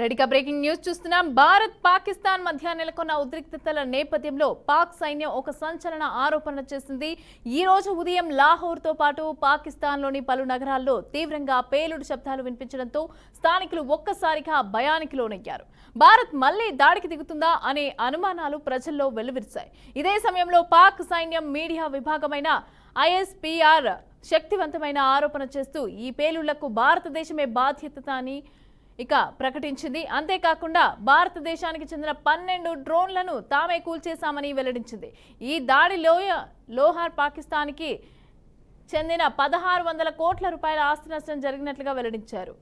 రెడీగా breaking news చూస్తున్నాం. భారత్ పాకిస్తాన్ మధ్య నెలకొన్న ఉద్రిక్తతల నేపథ్యంలో పాక్ సైన్యం ఒక సంచలన ఆరోపణ చేసింది. ఈ రోజు ఉదయం లాహోర్ తో పాటు పాకిస్తాన్లోని పలు నగరాల్లో తీవ్రంగా పేలుడు శబ్దాలు వినిపించడంతో స్థానికులు ఒక్కసారిగా భయానికి లోనయ్యారు. భారత్ మళ్లీ దాడికి దిగుతుందా అనే అనుమానాలు ప్రజల్లో వెల్లువిరిశాయి. ఇదే సమయంలో పాక్ సైన్యం మీడియా విభాగమైన ISPR శక్తివంతమైన ఆరోపణ చేస్తూ ఈ పేలుళ్లకు భారతదేశమే బాధ్యత అని ప్రకటించింది. అంతేకాకుండా భారతదేశానికి చెందిన 12 డ్రోన్లను తామే కూల్చేశామని వెల్లడించింది. ఈ దాడిలో లోహార్ పాకిస్తాన్కి చెందిన 1600 కోట్ల రూపాయల ఆస్తి నష్టం జరిగినట్లుగా వెల్లడించారు.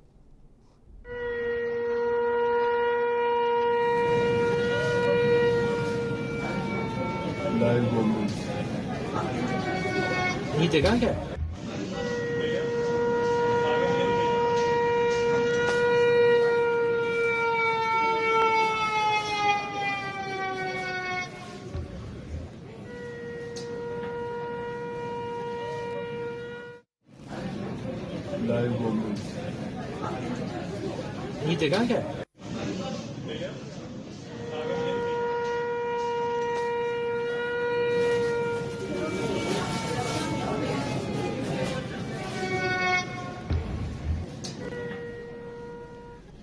ये जगह क्या है?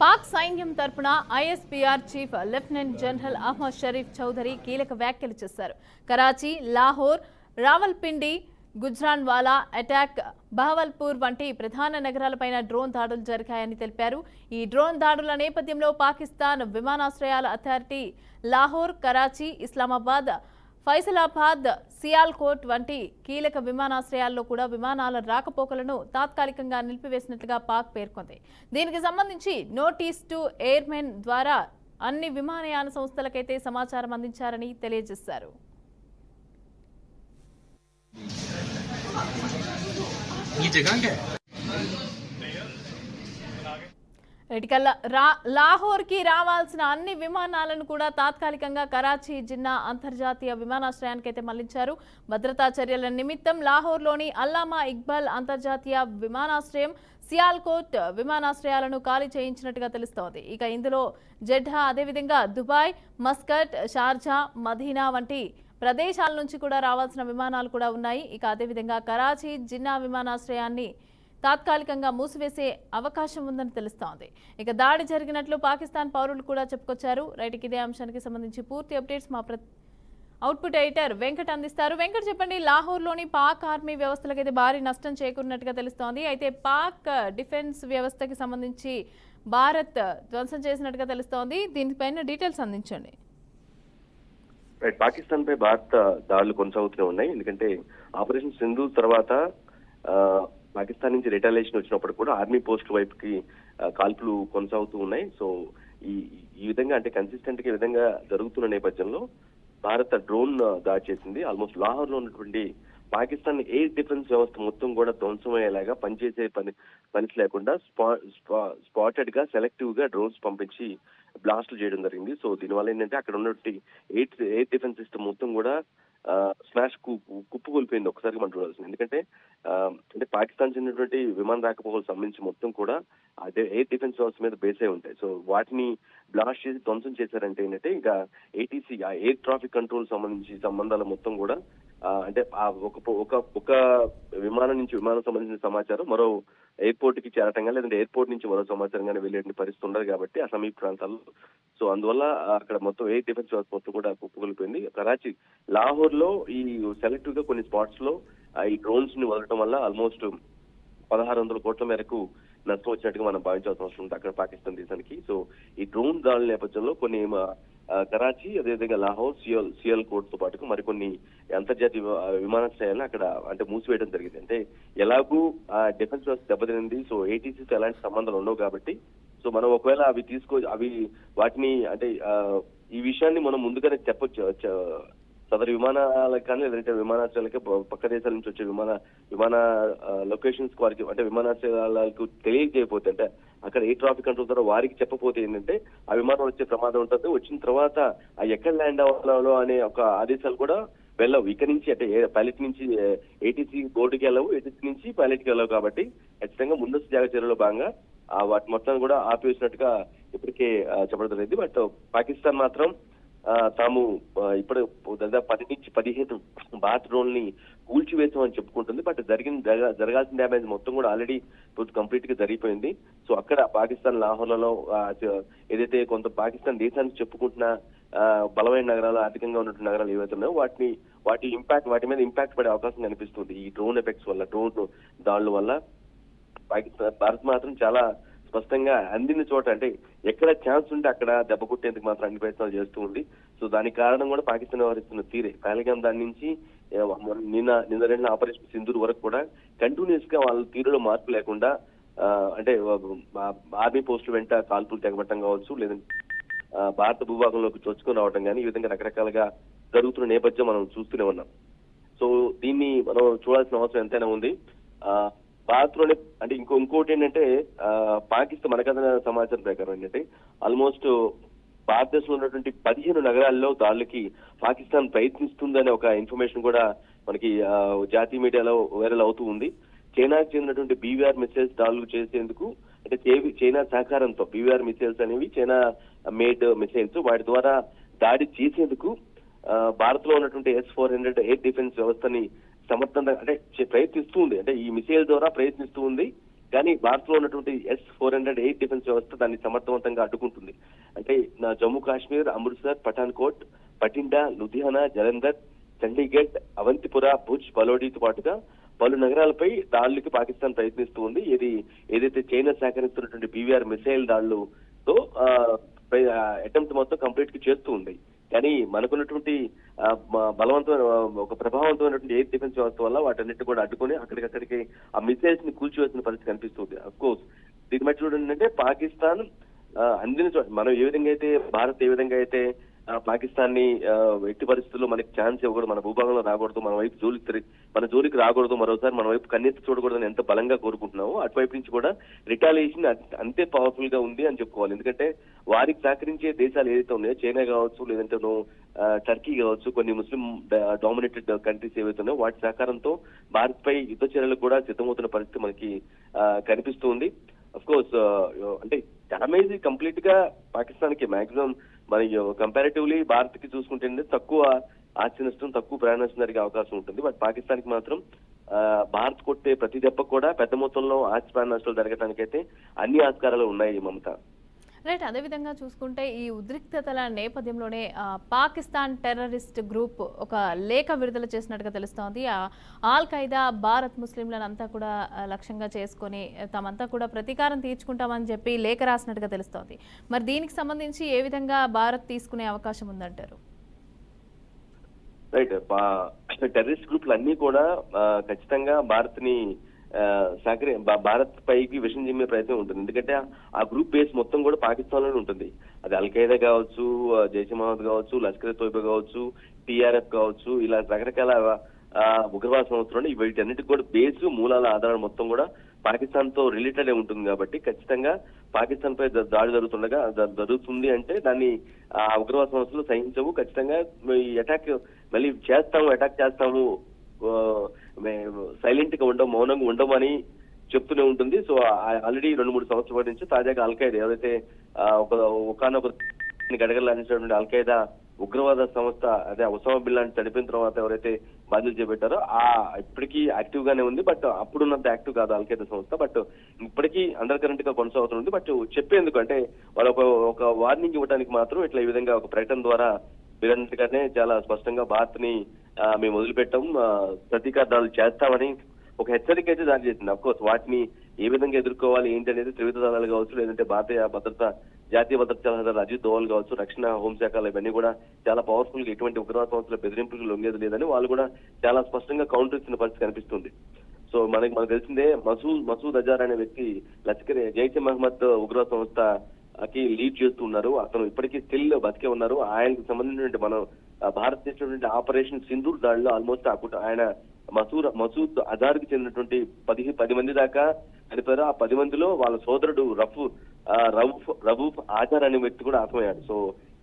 పాక్ సైన్యం తరపున ISPR chief lieutenant general Ahmed Sharif Chaudhry కీలక వ్యాఖ్యలు చేశారు. కరాచీ, లాహోర్, రావల్పిండి, గుజ్రాన్వాలా, అటాక్, బహవల్పూర్ వంటి ప్రధాన నగరాలపైన డ్రోన్ దాడులు జరిగాయని తెలిపారు. ఈ డ్రోన్ దాడుల నేపథ్యంలో పాకిస్తాన్ విమానాశ్రయాల అథారిటీ లాహోర్, కరాచీ, ఇస్లామాబాద్, ఫైసలాబాద్, సియాల్కోట్ వంటి కీలక విమానాశ్రయాల్లో కూడా విమానాల రాకపోకలను తాత్కాలికంగా నిలిపివేసినట్లుగా పాక్ పేర్కొంది. దీనికి సంబంధించి నోటీస్ టు ఎయిర్మెన్ ద్వారా అన్ని విమానయాన సంస్థలకైతే సమాచారం అందించారని తెలియజేశారు. లాహోర్ కి రావాల్సిన అన్ని విమానాలను కూడా తాత్కాలికంగా కరాచీ జిన్నా అంతర్జాతీయ విమానాశ్రయానికి అయితే మళ్లించారు. భద్రతా చర్యల నిమిత్తం లాహోర్లోని అల్లామా ఇక్బాల్ అంతర్జాతీయ విమానాశ్రయం, సియాల్కోట్ విమానాశ్రయాలను ఖాళీ చేయించినట్టుగా తెలుస్తోంది. ఇందులో జెడ్డా, అదేవిధంగా దుబాయ్, మస్కట్, షార్జా, మదీనా వంటి ప్రదేశాల నుంచి కూడా రావాల్సిన విమానాలు కూడా ఉన్నాయి. అదేవిధంగా కరాచీ జిన్నా విమానాశ్రయాన్ని తాత్కాలికంగా మూసివేసే అవకాశం ఉందని తెలుస్తోంది. దాడి జరిగినట్లు పాకిస్తాన్ పౌరులు కూడా చెప్పుకొచ్చారు. ఇదే అంశానికి సంబంధించి పూర్తి అప్డేట్స్ మా అవుట్పుట్ ఎడిటర్ వెంకట్ అందిస్తారు. వెంకట్, చెప్పండి, లాహోర్లోని పాక్ ఆర్మీ వ్యవస్థలకైతే భారీ నష్టం చేకూరినట్టుగా తెలుస్తోంది. అయితే పాక్ డిఫెన్స్ వ్యవస్థకి సంబంధించి భారత్ ధ్వంసం చేసినట్టుగా తెలుస్తోంది. దీనిపైన డీటెయిల్స్ అందించండి. పాకిస్తాన్ పై భారత దాడులు కొనసాగుతూనే ఉన్నాయి. ఎందుకంటే ఆపరేషన్ సింధూర్ తర్వాత పాకిస్తాన్ నుంచి రిటాలియేషన్ వచ్చినప్పుడు కూడా ఆర్మీ పోస్ట్ వైపుకి కాల్పులు కొనసాగుతూ ఉన్నాయి. సో ఈ విధంగా అంటే కన్సిస్టెంట్ గా ఈ విధంగా జరుగుతున్న నేపథ్యంలో భారత డ్రోన్ దాడి చేసింది. ఆల్మోస్ట్ లాహోర్ లో ఉన్నటువంటి పాకిస్తాన్ ఎయిర్ డిఫెన్స్ వ్యవస్థ మొత్తం కూడా ధ్వంసమయ్యేలాగా పనిచేసే పని లేకుండా స్పాటెడ్ గా సెలెక్టివ్ గా డ్రోన్స్ పంపించి బ్లాస్ట్లు చేయడం జరిగింది. సో దీనివల్ల ఏంటంటే అక్కడ ఉన్నటువంటి ఎయిర్ డిఫెన్స్ సిస్టమ్ మొత్తం కూడా స్మాష్ కుప్పకూలిపోయింది. ఒకసారి మనం చూడాల్సింది. ఎందుకంటే అంటే పాకిస్తాన్ చెందినటువంటి విమాన రాకపోకలకు సంబంధించి మొత్తం కూడా అదే ఎయిర్ డిఫెన్స్ వ్యవస్థ మీద బేస్ అయి ఉంటాయి. సో వాటిని బ్లాస్ట్ చేసి ధ్వంసం చేశారంటే ఏంటంటే ఇంకా ATC ఎయిర్ ట్రాఫిక్ కంట్రోల్ సంబంధించి సంబంధాలు మొత్తం కూడా అంటే ఒక విమానం నుంచి విమానం సంబంధించిన సమాచారం మరో ఎయిర్పోర్ట్ కి చేరటంగా లేదంటే ఎయిర్పోర్ట్ నుంచి మరో సమాచారం కానీ వెళ్ళే పరిస్థితి ఉండదు కాబట్టి ఆ సమీప ప్రాంతాల్లో. సో అందువల్ల అక్కడ మొత్తం ఎయిర్ డిఫెన్స్ వ్యవస్థ మొత్తం కూడా కుప్పకూలిపోయింది. కరాచీ, లాహోర్ లో ఈ సెలెక్టివ్ గా కొన్ని స్పాట్స్ లో ఈ డ్రోన్స్ ని వదలడం వల్ల ఆల్మోస్ట్ 1600 కోట్ల మేరకు నష్టం వచ్చినట్టుగా మనం భావించాల్సిన అవసరం ఉంది అక్కడ పాకిస్తాన్ దేశానికి. సో ఈ డ్రోన్ దాడుల నేపథ్యంలో కొన్ని కరాచీ, అదేవిధంగా లాహోర్, సియాల్కోట్ తో పాటు మరికొన్ని అంతర్జాతీయ విమానాశ్రయాలను అక్కడ అంటే మూసివేయడం జరిగింది. అంటే ఎలాగూ డిఫెన్స్ వ్యవస్థ దెబ్బతినింది. సో ATCతో ఎలాంటి సంబంధాలు ఉండవు కాబట్టి సో మనం ఒకవేళ అవి వాటిని అంటే ఈ విషయాన్ని మనం ముందుగానే చెప్పొచ్చు సదరు విమానాలకు కానీ లేదంటే విమానాశ్రయాలకి పక్క దేశాల నుంచి వచ్చే విమాన లొకేషన్స్ వారికి అంటే విమానాశ్రయాలకు తెలియజేయకపోతే అంటే అక్కడ ఎయిర్ ట్రాఫిక్ కంట్రోల్ ద్వారా వారికి చెప్పపోతే ఏంటంటే ఆ విమానం వచ్చే ప్రమాదం ఉంటుంది. వచ్చిన తర్వాత ఎక్కడ ల్యాండ్ అవ్వాలో అనే ఒక ఆదేశాలు కూడా వెళ్ళవు. ఇక్కడ నుంచి అంటే పైలట్ నుంచి ATC బోర్డుకి వెళ్ళవు, ATC నుంచి పైలట్ కి వెళ్ళవు. కాబట్టి ఖచ్చితంగా ముందస్తు జాగ్రత్త చర్యలో భాగంగా వాటి మొత్తాన్ని కూడా ఆపివేసినట్టుగా ఇప్పటికే చెప్పడం జరిగింది. బట్ పాకిస్తాన్ మాత్రం తాము ఇప్పుడు దాదాపు 10 నుంచి 15 భారత డ్రోన్లని కూల్చివేసామని చెప్పుకుంటుంది. బట్ జరగాల్సిన డ్యామేజ్ మొత్తం కూడా ఆల్రెడీ కంప్లీట్ గా జరిగిపోయింది. సో అక్కడ పాకిస్తాన్ లాహోర్లలో ఏదైతే కొంత పాకిస్తాన్ దేశానికి చెప్పుకుంటున్న బలమైన నగరాలు, ఆర్థికంగా ఉన్నటువంటి నగరాలు ఏవైతే ఉన్నాయో వాటి మీద ఇంపాక్ట్ పడే అవకాశం కనిపిస్తుంది ఈ డ్రోన్ ఎఫెక్ట్స్ వల్ల, డ్రోన్ దాడుల వల్ల. భారత్ మాత్రం చాలా స్పష్టంగా అందిన చోట, అంటే ఎక్కడ ఛాన్స్ ఉంటే అక్కడ దెబ్బ కొట్టేందుకు మాత్రం అన్ని ప్రయత్నాలు చేస్తూ ఉంది. సో దానికి కారణం కూడా పాకిస్తాన్ వ్యవహరిస్తున్న తీరే. పహల్గామ్ దాని నుంచి నిన్న జరిగిన ఆపరేషన్ సింధూర్ వరకు కూడా కంటిన్యూస్ గా వాళ్ళ తీరులో మార్పు లేకుండా అంటే ఆర్మీ పోస్టుల వెంట కాల్పులు తెగబట్టడం కావచ్చు, లేదంటే భారత భూభాగంలోకి చొచ్చుకొని రావడం కానీ, ఈ విధంగా రకరకాలుగా జరుగుతున్న నేపథ్యం మనం చూస్తూనే ఉన్నాం. సో దీన్ని మనం చూడాల్సిన అవసరం ఎంతైనా ఉంది. భారత్ లోనే అంటే ఇంకోటి ఏంటంటే పాకిస్తాన్ మనకన్నా సమాచారం ప్రకారం ఏంటంటే ఆల్మోస్ట్ భారతదేశంలో ఉన్నటువంటి 15 నగరాల్లో దాడులకి పాకిస్తాన్ ప్రయత్నిస్తుందనే ఒక ఇన్ఫర్మేషన్ కూడా మనకి జాతీయ మీడియాలో వైరల్ అవుతూ ఉంది. చైనాకు చెందినటువంటి బీవీఆర్ మిసైల్స్ దాడులు చేసేందుకు అంటే చైనా సహకారంతో బీవీఆర్ మిసైల్స్ అనేవి చైనా మేడ్ మిసైల్స్, వాటి ద్వారా దాడి చేసేందుకు భారత్ లో ఉన్నటువంటి S-400 ఎయిర్ డిఫెన్స్ వ్యవస్థని సమర్థంగా అంటే ప్రయత్నిస్తూ ఉంది. అంటే ఈ మిసైల్ ద్వారా ప్రయత్నిస్తూ ఉంది, కానీ భారత్ లో ఉన్నటువంటి S-400 ఎయిర్ డిఫెన్స్ వ్యవస్థ దాన్ని సమర్థవంతంగా అడ్డుకుంటుంది. అంటే జమ్మూ కాశ్మీర్, అమృత్సర్, పఠాన్కోట్, బఠిండా, లుధియానా, జలంధర్, చండీగఢ్, అవంతిపుర, భుజ్, బలోడితో పాటుగా పలు నగరాలపై దాడులకి పాకిస్తాన్ ప్రయత్నిస్తూ ఉంది. ఏదైతే చైనా సేకరిస్తున్నటువంటి బీవీఆర్ మిసైల్ దాడులతో అటెంప్ట్ మొత్తం కంప్లీట్ గా చేస్తూ ఉంది. కానీ మనకున్నటువంటి బలవంతమైన ఒక ప్రభావవంతమైనటువంటి ఎయిర్ డిఫెన్స్ వ్యవస్థ వల్ల వాటన్నిటి కూడా అడ్డుకొని అక్కడికక్కడికి ఆ మిసైల్స్ ని కూల్చివేసిన పరిస్థితి కనిపిస్తుంది. అఫ్ కోర్స్ దీన్ని బట్టి చూడండి, అంటే పాకిస్తాన్ అందిన మనం ఏ విధంగా అయితే భారత్ ఏ విధంగా అయితే పాకిస్తాన్ ని ఎట్టి పరిస్థితుల్లో మనకి ఛాన్స్ ఇవ్వకూడదు, మన భూభాగంలో రాకూడదు, మన జోలికి రాకూడదు, మరోసారి మన వైపు కన్నెత్తి చూడకూడదని ఎంత బలంగా కోరుకుంటున్నామో అటువైపు నుంచి కూడా రిటాలియేషన్ అంతే పవర్ఫుల్ గా ఉంది అని చెప్పుకోవాలి. ఎందుకంటే వారికి సహకరించే దేశాలు ఏదైతే ఉన్నాయో, చైనా కావచ్చు, లేదంటే టర్కీ కావచ్చు, కొన్ని ముస్లిం డామినేటెడ్ కంట్రీస్ ఏవైతే ఉన్నాయో వాటి సహకారంతో భారత్ పై యుద్ధ చర్యలకు కూడా సిద్ధమవుతున్న పరిస్థితి మనకి కనిపిస్తుంది. అఫ్ కోర్స్ అంటే డ్యామేజ్ కంప్లీట్ గా పాకిస్తాన్ కి మాక్సిమం మరి కంపారిటివ్లీ భారత్ కి చూసుకుంటే తక్కువ ఆస్తి నష్టం, తక్కువ ప్రాణ నష్టం జరిగే అవకాశం ఉంటుంది. బట్ పాకిస్తాన్ కి మాత్రం భారత్ కొట్టే ప్రతి దెబ్బ కూడా పెద్ద మొత్తంలో ఆస్తి ప్రాణ నష్టాలు జరగడానికైతే అన్ని ఆస్కారాలు ఉన్నాయి మమత. రైట్. అదేవిధంగా చూసుకుంటే ఈ ఉద్రిక్తతల నేపథ్యంలోనే పాకిస్తాన్ టెర్రరిస్ట్ గ్రూప్ ఒక లేఖ విడుదల చేసినట్టుగా తెలుస్తోంది. ఆల్ ఖైదా భారత్ ముస్లింలను అంతా కూడా లక్ష్యంగా చేసుకొని తమంతా కూడా ప్రతీకారం తీర్చుకుంటామని చెప్పి లేఖ రాసినట్టుగా తెలుస్తోంది. మరి దీనికి సంబంధించి ఏ విధంగా భారత్ తీసుకునే అవకాశం ఉందంటారు? రైట్. టెర్రరిస్ట్ గ్రూపులు అన్ని కూడా ఖచ్చితంగా భారత్ పైకి విషం చిమ్మే ప్రయత్నం ఉంటుంది. ఎందుకంటే ఆ గ్రూప్ బేస్ మొత్తం కూడా పాకిస్తాన్ లోనే ఉంటుంది. అది అల్ ఖైదా కావచ్చు, జైష్ మహమ్మద్ కావచ్చు, లష్కర్ తోయిబా కావచ్చు, TRF కావచ్చు, ఇలా రకరకాల ఉగ్రవాద సంస్థలు వీటన్నిటికి కూడా బేస్ మూలాల ఆధారం మొత్తం కూడా పాకిస్తాన్ తో రిలేటెడ్ ఉంటుంది. కాబట్టి ఖచ్చితంగా పాకిస్తాన్ పై దాడి జరుగుతుంది అంటే దాన్ని ఆ ఉగ్రవాద సంస్థలు సహించవు. ఖచ్చితంగా ఈ మళ్ళీ అటాక్ చేస్తాము, సైలెంట్ గా మౌనంగా ఉండమని చెప్తూనే ఉంటుంది. సో ఆల్రెడీ 2-3 సంవత్సరాల నుంచి తాజాగా అల్ ఖైదా ఏదైతే ఒకనొక గడగలాడించినటువంటి అల్ ఖైదా ఉగ్రవాద సంస్థ, అదే ఉసామా బిన్ లాడెన్ చనిపోయిన తర్వాత ఎవరైతే బాధ్యత చేపట్టారో ఇప్పటికీ యాక్టివ్ గానే ఉంది. బట్ అప్పుడున్నంత యాక్టివ్ కాదు అల్ ఖైదా సంస్థ. బట్ ఇప్పటికీ అండర్ కరెంట్ గా కొనసాగుతుంది. బట్ చెప్పేందుకు అంటే వాళ్ళు ఒక వార్నింగ్ ఇవ్వడానికి మాత్రం ఇట్లా ఈ విధంగా ఒక ప్రకటన ద్వారా మీరంతగానే చాలా స్పష్టంగా భారత్ ని మేము వదిలిపెట్టాం, ప్రతీకార దాడులు చేస్తామని ఒక హెచ్చరిక అయితే దాడి చేసింది. అఫ్ కోర్స్ వాటిని ఏ విధంగా ఎదుర్కోవాలి ఏంటి అనేది త్రివిధ దళాలు కావచ్చు, లేదంటే జాతీయ భద్రతా సలహాదారు అజిత్ దోవల్ కావచ్చు, రక్షణ హోంశాఖలు ఇవన్నీ కూడా చాలా పవర్ఫుల్ గా ఎటువంటి ఉగ్రవాద సంస్థల బెదిరింపులకు లొంగేది లేదని వాళ్ళు కూడా చాలా స్పష్టంగా కౌంటర్ ఇచ్చిన పరిస్థితి కనిపిస్తుంది. సో మనకు తెలిసిందే మసూద్ అజార్ అనే వ్యక్తి జైష్ మహమ్మద్ ఉగ్రవాద సంస్థకి లీడ్ చేస్తూ ఉన్నారు. అతను ఇప్పటికీ స్టిల్ బతికే ఉన్నారు. ఆయనకు సంబంధించినటువంటి మనం భారత్ చేసినటువంటి ఆపరేషన్ సింధూర్ దాడిలో ఆల్మోస్ట్ ఆయన మసూద్ అజార్ కి చెందినటువంటి 10 మంది దాకా చనిపోయారు. ఆ 10 మందిలో వాళ్ళ సోదరుడు రవూఫ్ ఆజార్ అనే వ్యక్తి కూడా హతమయ్యాడు. సో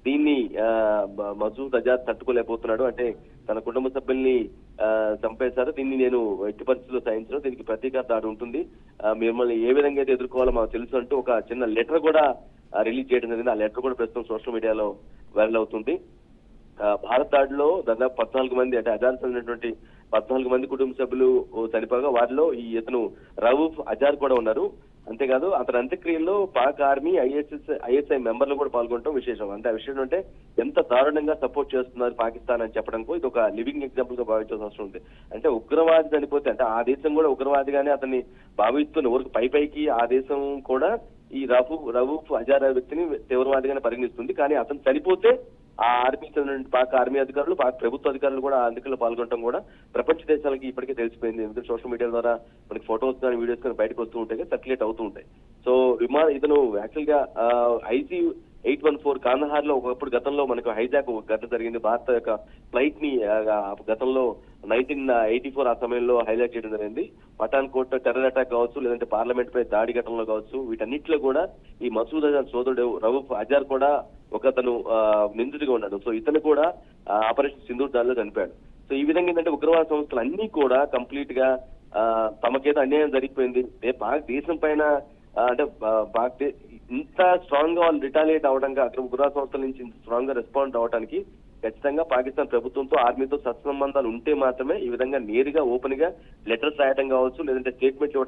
దీన్ని మసూద్ అజార్ తట్టుకోలేకపోతున్నాడు. అంటే తన కుటుంబ సభ్యుల్ని చంపేశారు, దీన్ని నేను ఎట్టి పరిస్థితుల్లో సహించను, దీనికి ప్రతీకార దాడి ఉంటుంది, మిమ్మల్ని ఏ విధంగా అయితే ఎదుర్కోవాలో మాకు తెలుసు అంటూ ఒక చిన్న లెటర్ కూడా రిలీజ్ చేయడం జరిగింది. ఆ లెటర్ కూడా ప్రస్తుతం సోషల్ మీడియాలో వైరల్ అవుతుంది. భారత్ దాడిలో దాదాపు 14 మంది అంటే అజార్ చెందినటువంటి 14 మంది కుటుంబ సభ్యులు చనిపోగా వారిలో ఈ ఇతను రవూఫ్ అజార్ కూడా ఉన్నారు. అంతేకాదు అతని అంత్యక్రియల్లో పాక్ ఆర్మీ ఐఎస్ఐ మెంబర్లు కూడా పాల్గొనడం విశేషం. అంటే ఆ విషయం అంటే ఎంత దారుణంగా సపోర్ట్ చేస్తున్నారు పాకిస్తాన్ అని చెప్పడంకు ఇది ఒక లివింగ్ ఎగ్జాంపుల్ గా భావించాల్సిన అవసరం ఉంది. అంటే ఉగ్రవాది చనిపోతే అంటే ఆ దేశం కూడా ఉగ్రవాదిగానే అతన్ని భావిస్తున్న ఊరికి పైకి ఆ దేశం కూడా ఈ రవూఫ్ అజార్ వ్యక్తిని తీవ్రవాదిగానే పరిగణిస్తుంది. కానీ అతను చనిపోతే ఆ ఆర్మీ పాక్ ఆర్మీ అధికారులు పాక్ ప్రభుత్వ అధికారులు కూడా అందులో పాల్గొనడం కూడా ప్రపంచ దేశాలకి ఇప్పటికే తెలిసిపోయింది. ఎందుకంటే సోషల్ మీడియా ద్వారా మనకి ఫొటోస్ కానీ వీడియోస్ కానీ బయటకు వస్తూ ఉంటాయి, సర్క్యులేట్ అవుతూ ఉంటాయి. సో ఇతను యాక్చువల్ గా IC 814 కాందహార్ లో ఒకప్పుడు గతంలో మనకు హైజాక్ ఘటన జరిగింది. భారత యొక్క ఫ్లైట్ ని గతంలో 1984 ఆ సమయంలో హైజాక్ చేయడం జరిగింది. పఠాన్కోట్ టెర్రర్ అటాక్ కావచ్చు, లేదంటే పార్లమెంట్ పై దాడి ఘటనలో కావచ్చు, వీటన్నిటిలో కూడా ఈ మసూద్ అజార్ సోదరుడు రవూఫ్ అజార్ కూడా ఒకతను నిందితుడిగా ఉన్నాడు. సో ఇతను కూడా ఆపరేషన్ సింధూర్ దాడిలో చనిపోయాడు. సో ఈ విధంగా ఏంటంటే ఉగ్రవాద సంస్థలు అన్ని కూడా కంప్లీట్ గా తమకేదో అన్యాయం జరిగిపోయింది, దేశం పైన అంటే ఇంత స్ట్రాంగ్ గా వాళ్ళు రిటాలియేట్ అవడానికి అక్కడ ఉగ్రవాద సంస్థల నుంచి ఇంత స్ట్రాంగ్ గా రెస్పాండ్ అవడానికి ఖచ్చితంగా పాకిస్తాన్ ప్రభుత్వంతో ఆర్మీతో సత్సంబంధాలు ఉంటే మాత్రమే ఈ విధంగా నేరుగా ఓపెన్ గా లెటర్స్ రాయడం కావచ్చు, లేదంటే స్టేట్మెంట్లు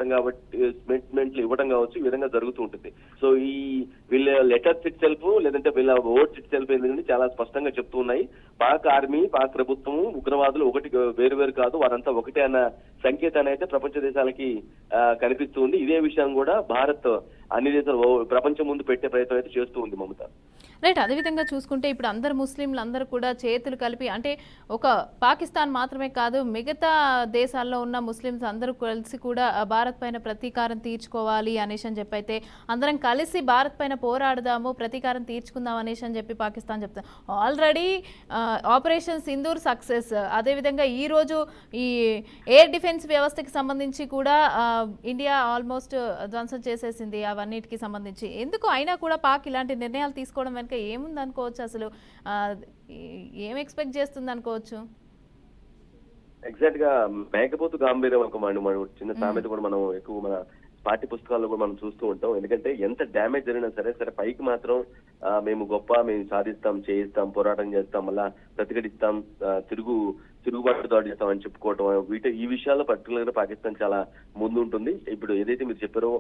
ఇవ్వడం కావచ్చు, ఈ విధంగా జరుగుతూ ఉంటుంది. సో ఈ వీళ్ళ లెటర్స్ ఇట్ సెల్ఫ్ లేదంటే వీళ్ళ ఓట్స్ ఇట్ సెల్ఫ్ ఏంటంటే చాలా స్పష్టంగా చెప్తూ ఉన్నాయి. పాక్ ఆర్మీ పాక్ ప్రభుత్వం ఉగ్రవాదులు ఒకటి వేరు కాదు, వారంతా ఒకటే అన్న సంకేతాన్ని అయితే ప్రపంచ దేశాలకి కనిపిస్తుంది. ఇదే విషయం కూడా భారత్ అన్ని దేశాలు ప్రపంచం ముందు పెట్టే ప్రయత్నం అయితే చేస్తూ ఉంది మమత. రైట్. అదేవిధంగా చూసుకుంటే ఇప్పుడు అందరు ముస్లింలు అందరూ కూడా చేతులు కలిపి అంటే ఒక పాకిస్తాన్ మాత్రమే కాదు మిగతా దేశాల్లో ఉన్న ముస్లిమ్స్ అందరూ కలిసి కూడా భారత్ పైన ప్రతీకారం తీర్చుకోవాలి అనేసి అని చెప్పి అయితే అందరం కలిసి భారత్ పైన పోరాడదాము, ప్రతీకారం తీర్చుకుందాం అనేసి అని చెప్పి పాకిస్తాన్ చెప్తారు. Already operation Sindoor success. అదేవిధంగా ఈరోజు ఈ ఎయిర్ డిఫెన్స్ వ్యవస్థకి సంబంధించి కూడా ఇండియా ఆల్మోస్ట్ ధ్వంసం చేసేసింది అవన్నిటికి సంబంధించి. ఎందుకు అయినా కూడా పాక్ ఇలాంటి నిర్ణయాలు తీసుకోవడం వెనుక ఏముంది అనుకోవచ్చు, అసలు ఏం ఎక్స్పెక్ట్ చేస్తుంది అనుకోవచ్చు? ఎగ్జాక్ట్ గా మేకపోతు గాంభీర్యం మన చిన్న సామెత కూడా మనం ఎక్కువ మన పాఠ్య పుస్తకాల్లో కూడా మనం చూస్తూ ఉంటాం. ఎందుకంటే ఎంత డ్యామేజ్ జరిగినా సరే పైకి మాత్రం మేము గొప్ప, మేము సాధిస్తాం, చేయిస్తాం, పోరాటం చేస్తాం, మళ్ళా ప్రతిఘటిస్తాం, తిరుగుబాటు దాడి చేస్తాం అని చెప్పుకోవటం, ఈ విషయాల్లో పర్టికులర్ గా పాకిస్తాన్ చాలా ముందు ఉంటుంది. ఇప్పుడు ఏదైతే మీరు చెప్పారో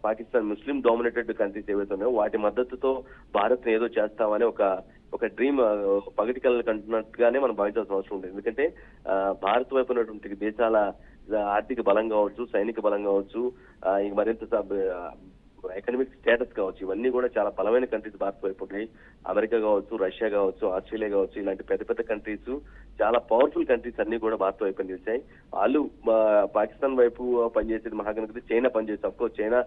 పాకిస్తాన్ ముస్లిం డామినేటెడ్ కంట్రీస్ ఏవైతే ఉన్నాయో వాటి మద్దతుతో భారత్ ఏదో చేస్తామని ఒక డ్రీమ్ పగటి కళలు కంటున్నట్టుగానే మనం భావించాల్సిన అవసరం ఉంటుంది. ఎందుకంటే భారత్ వైపు ఉన్నటువంటి దేశాల ఆర్థిక బలం కావచ్చు, సైనిక బలం కావచ్చు, మరింత ఎకనామిక్ స్టేటస్ కావచ్చు, ఇవన్నీ కూడా చాలా బలమైన కంట్రీస్ భారత్ వైపు ఉన్నాయి. అమెరికా కావచ్చు, రష్యా కావచ్చు, ఆస్ట్రేలియా కావచ్చు, ఇలాంటి పెద్ద కంట్రీస్, చాలా పవర్ఫుల్ కంట్రీస్ అన్ని కూడా భారత్ వైపు పనిచేశాయి. వాళ్ళు పాకిస్తాన్ వైపు పనిచేసేది మహాగణపతి చైనా పనిచేస్తుంది. అఫ్కోర్స్ చైనా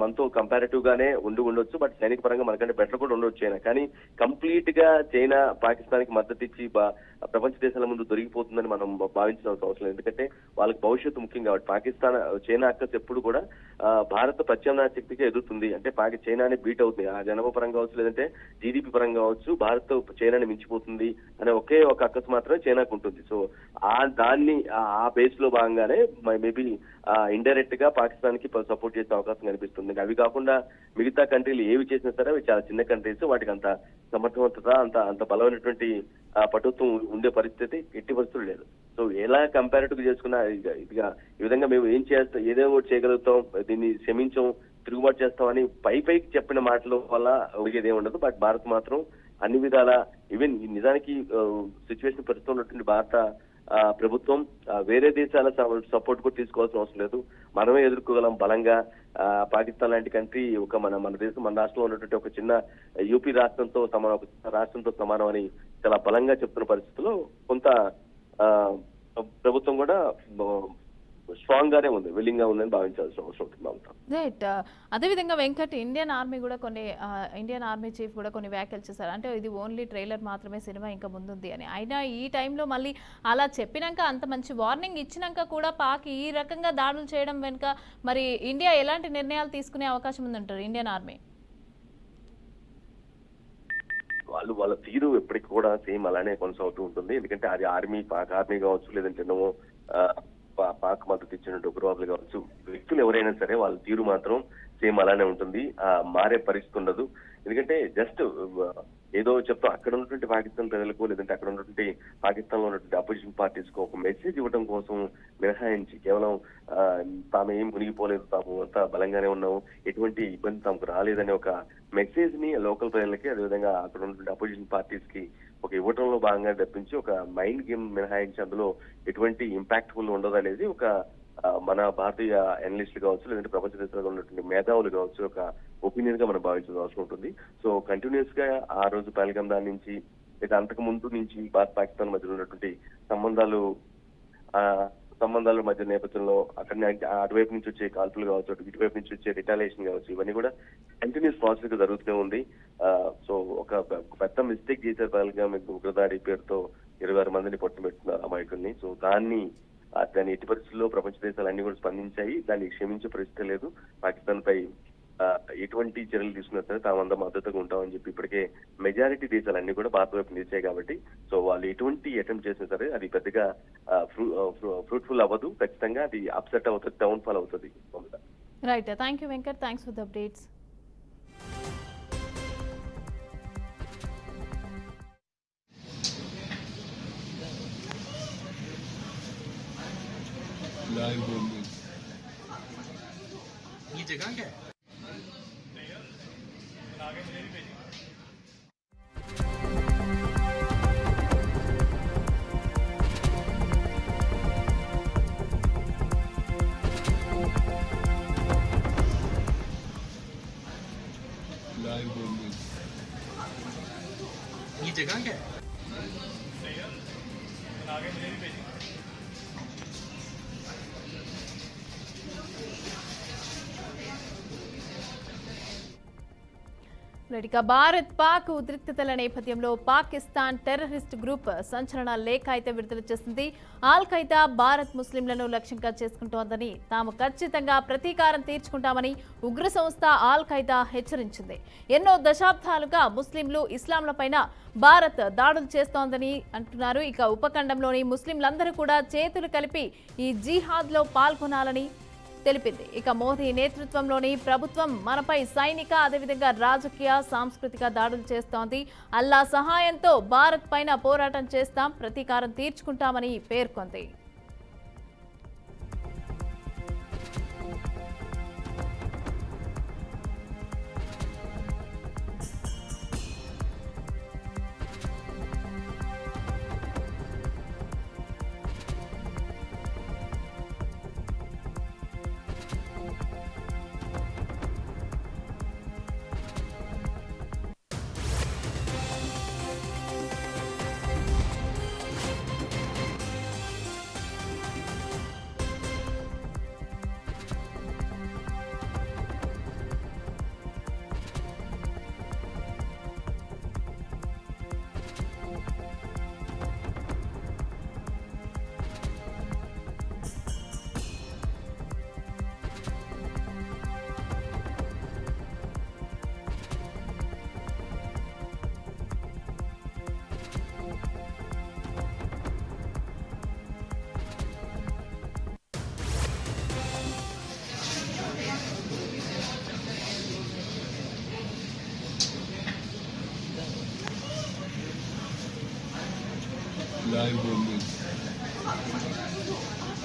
మనతో కంపారిటివ్ గానే ఉండొచ్చు, బట్ సైనిక పరంగా మనకంటే బెటర్ కూడా ఉండొచ్చు చైనా. కానీ కంప్లీట్ గా చైనా పాకిస్తాన్ కి మద్దతు ఇచ్చి ప్రపంచ దేశాల ముందు దొరికిపోతుందని మనం భావించిన అవసరం లేదు. ఎందుకంటే వాళ్ళకి భవిష్యత్తు ముఖ్యం కాబట్టి చైనా అక్కస్ ఎప్పుడు కూడా భారత ప్రత్యామ్నాయ శక్తిగా ఎదుగుతుంది. అంటే చైనాని బీట్ అవుతుంది, ఆ జనాభా పరంగా కావచ్చు, లేదంటే జీడిపి పరంగా కావచ్చు, భారత్ చైనాని మించిపోతుంది అనే ఒకే ఒక అక్కస్ మాత్రమే చైనాకు ఉంటుంది. సో దాన్ని ఆ బేస్ లో భాగంగానే మేబీ ఇండైరెక్ట్ గా పాకిస్తాన్ కి సపోర్ట్ చేసే అవకాశం కనిపిస్తుంది. అవి కాకుండా మిగతా కంట్రీలు ఏవి చేసినా సరే అవి చాలా చిన్న కంట్రీస్, వాటికి అంత సమర్థవంతత అంత బలమైనటువంటి పటుత్వం ఉండే పరిస్థితి ఎట్టి పరిస్థితులు లేదు. సో ఎలా కంపారిటివ్ చేసుకున్నా ఇదిగా ఈ విధంగా మేము ఏం చేస్తాం, ఏదో ఒకటి చేయగలుగుతాం, దీన్ని క్షమించం, తిరుగుబాటు చేస్తామని పైకి చెప్పిన మాటల వల్ల ఒరిగేదే ఉండదు. బట్ భారత్ మాత్రం అన్ని విధాల ఈవెన్ నిజానికి సిచ్యువేషన్ పరిస్థితులు ఉన్నటువంటి భారత ప్రభుత్వం వేరే దేశాల సపోర్ట్ కూడా తీసుకోవాల్సిన అవసరం లేదు, మనమే ఎదుర్కోగలం బలంగా. పాకిస్తాన్ లాంటి కంట్రీ మన దేశం, మన రాష్ట్రంలో ఉన్నటువంటి ఒక చిన్న యూపీ రాష్ట్రంతో సమానం అని చాలా బలంగా చెప్తున్న పరిస్థితుల్లో కొంత ప్రభుత్వం కూడా స్ట్రాంగ్ గానే ఉంది, విల్లింగ్ గా ఉందని భావించాల్సిన అవసరం ఉంటుంది. రైట్. అదేవిధంగా వెంకట్, ఇండియన్ ఆర్మీ చీఫ్ కూడా కొన్ని వ్యాఖ్యలు చేశారు. అంటే ఇది ఓన్లీ ట్రైలర్ మాత్రమే, సినిమా ఇంకా ముందుంది అని. అయినా ఈ టైంలో మళ్ళీ అలా చెప్పినాక, అంత మంచి వార్నింగ్ ఇచ్చినాక కూడా పాక్ ఈ రకంగా దాడులు చేయడం వెనుక మరి ఇండియా ఎలాంటి నిర్ణయాలు తీసుకునే అవకాశం ఉందంటారు ఇండియన్ ఆర్మీ? వాళ్ళ తీరు ఎప్పటికి కూడా సేమ్ అలానే కొనసాగుతూ ఉంటుంది. ఎందుకంటే అది పాక్ ఆర్మీ కావచ్చు, లేదంటే పాక్ మద్దతు ఇచ్చిన ఉగ్రవాదులు కావచ్చు, వ్యక్తులు ఎవరైనా సరే వాళ్ళ తీరు మాత్రం సేమ్ అలానే ఉంటుంది. మారే పరిస్థితి ఉండదు. ఎందుకంటే జస్ట్ ఏదో చెప్తా అక్కడ ఉన్నటువంటి పాకిస్తాన్ ప్రజలకు, లేదంటే అక్కడ ఉన్నటువంటి పాకిస్తాన్ లో ఉన్నటువంటి అపోజిషన్ పార్టీస్ కు ఒక మెసేజ్ ఇవ్వడం కోసం మినహాయించి కేవలం తామేం మునిగిపోలేదు, తాము అంతా బలంగానే ఉన్నాము, ఎటువంటి ఇబ్బంది తమకు రాలేదనే ఒక మెసేజ్ ని లోకల్ ప్రజలకి, అదేవిధంగా అక్కడ ఉన్నటువంటి అపోజిషన్ పార్టీస్ కి ఒక ఇవ్వటంలో భాగంగా తప్పించి ఒక మైండ్ గేమ్ మినహాయించి అందులో ఎటువంటి ఇంపాక్ట్ఫుల్ ఉండదు అనేది ఒక మన భారతీయ అనలిస్టులు కావచ్చు, లేదంటే ప్రపంచ దేశాల్లో ఉన్నటువంటి మేధావులు కావచ్చు ఒక ఒపీనియన్ గా మనం భావించాల్సిన అవసరం ఉంటుంది. సో కంటిన్యూస్ గా ఆ రోజు పహల్గాం దాని నుంచి, లేదా అంతకు ముందు నుంచి భారత్ పాకిస్తాన్ మధ్యలో ఉన్నటువంటి సంబంధాల మధ్య నేపథ్యంలో అక్కడ అటువైపు నుంచి వచ్చే కాల్పులు కావచ్చు, ఇటువైపు నుంచి వచ్చే రిటాలియేషన్ కావచ్చు, ఇవన్నీ కూడా కంటిన్యూస్ ప్రాసెస్ గా జరుగుతూనే ఉంది. సో ఒక పెద్ద మిస్టేక్ చేశారు పహల్గాం ఉగ్రదాడి పేరుతో 26 మందిని పట్టుబెట్టున్నారు అమాయకుల్ని. సో దాన్ని ఎట్టి పరిస్థితుల్లో ప్రపంచ దేశాలన్నీ కూడా స్పందించాయి. దాన్ని క్షమించే పరిస్థితి లేదు. పాకిస్తాన్ పై ఎటువంటి చర్యలు తీసుకున్నా సరే తామంతా మద్దతుగా ఉంటామని చెప్పి ఇప్పటికే మెజారిటీ దేశాలన్నీ కూడా భారత వైపు నిలిచాయి కాబట్టి, సో వాళ్ళు ఎటువంటి అటెంప్ట్ చేసినా సరే అది పెద్దగా ఫ్రూట్ఫుల్ అవ్వదు. ఖచ్చితంగా అది అప్సెట్ అవుతుంది, డౌన్ ఫాల్ అవుతుంది. Right, thank you Venkat, thanks for the updates. ये जगह क्या है? ये जगह क्या है? ఇక భారత్ పాక్ ఉద్రిక్తతల నేపథ్యంలో పాకిస్తాన్ టెర్రరిస్ట్ గ్రూప్ సంచలన లేఖ అయితే విడుదల చేసింది. ఆల్ ఖైదా భారత్ ముస్లింలను లక్ష్యంగా చేసుకుంటోందని, తాము ఖచ్చితంగా ప్రతీకారం తీర్చుకుంటామని ఉగ్ర సంస్థ ఆల్ ఖైదా హెచ్చరించింది. ఎన్నో దశాబ్దాలుగా ముస్లింలు, ఇస్లాంలపైన భారత్ దాడులు చేస్తోందని అంటున్నారు. ఇక ఉపఖండంలోని ముస్లింలందరూ కూడా చేతులు కలిపి ఈ జిహాద్లో పాల్గొనాలని తెలిపింది. ఇక మోదీ నేతృత్వంలోని ప్రభుత్వం మనపై సైనిక, అదేవిధంగా రాజకీయ, సాంస్కృతిక దాడులు చేస్తోంది. అల్లా సహాయంతో భారత్ పైన పోరాటం చేస్తాం, ప్రతీకారం తీర్చుకుంటామని పేర్కొంది.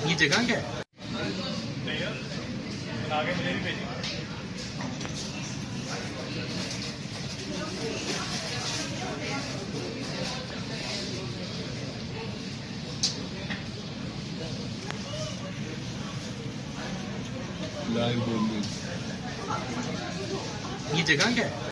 ये जगह क्या है? ये जगह क्या है?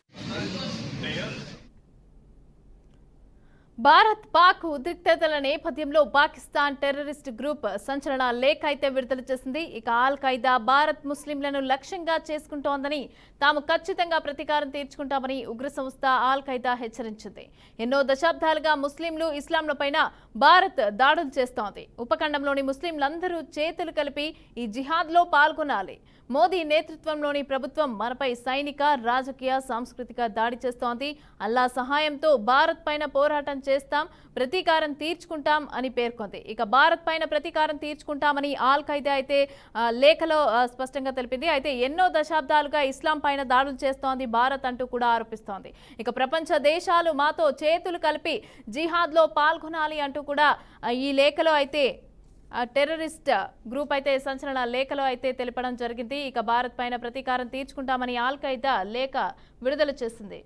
భారత్ పాక్ ఉద్రిక్తతల నేపథ్యంలో పాకిస్తాన్ టెర్రరిస్ట్ గ్రూప్ సంచలన లేఖ అయితే విడుదల చేసింది. ఇక ఆల్ ఖైదా భారత్ ముస్లింలను లక్ష్యంగా చేసుకుంటోందని, తాము ఖచ్చితంగా ప్రతీకారం తీర్చుకుంటామని ఉగ్ర సంస్థ ఆల్ ఖైదా హెచ్చరించింది. ఎన్నో దశాబ్దాలుగా ముస్లింలు, ఇస్లాంలపైన భారత్ దాడులు చేస్తోంది. ఉపఖండంలోని ముస్లింలందరూ చేతులు కలిపి ఈ జిహాద్లో పాల్గొనాలి. మోదీ నేతృత్వంలోని ప్రభుత్వం మనపై సైనిక, రాజకీయ, సాంస్కృతిక దాడి చేస్తోంది. అల్లా సహాయంతో భారత్ పైన పోరాటం చేస్తాం, ప్రతీకారం తీర్చుకుంటాం అని పేర్కొంది. ఇక భారత్ పైన ప్రతీకారం తీర్చుకుంటామని ఆల్ ఖైదా అయితే లేఖలో స్పష్టంగా తెలిపింది. అయితే ఎన్నో దశాబ్దాలుగా ఇస్లాం పైన దాడులు చేస్తోంది భారత్ అంటూ కూడా ఆరోపిస్తోంది. ఇక ప్రపంచ దేశాలు మాతో చేతులు కలిపి జిహాద్లో పాల్గొనాలి అంటూ కూడా ఈ లేఖలో అయితే టెర్రరిస్ట్ గ్రూప్ అయితే సంచలన లేఖలో అయితే తెలపడం జరిగింది. ఇక భారత్ పైన ప్రతీకారం తీర్చుకుంటామని ఆల్ ఖైదా లేఖ విడుదల చేసింది.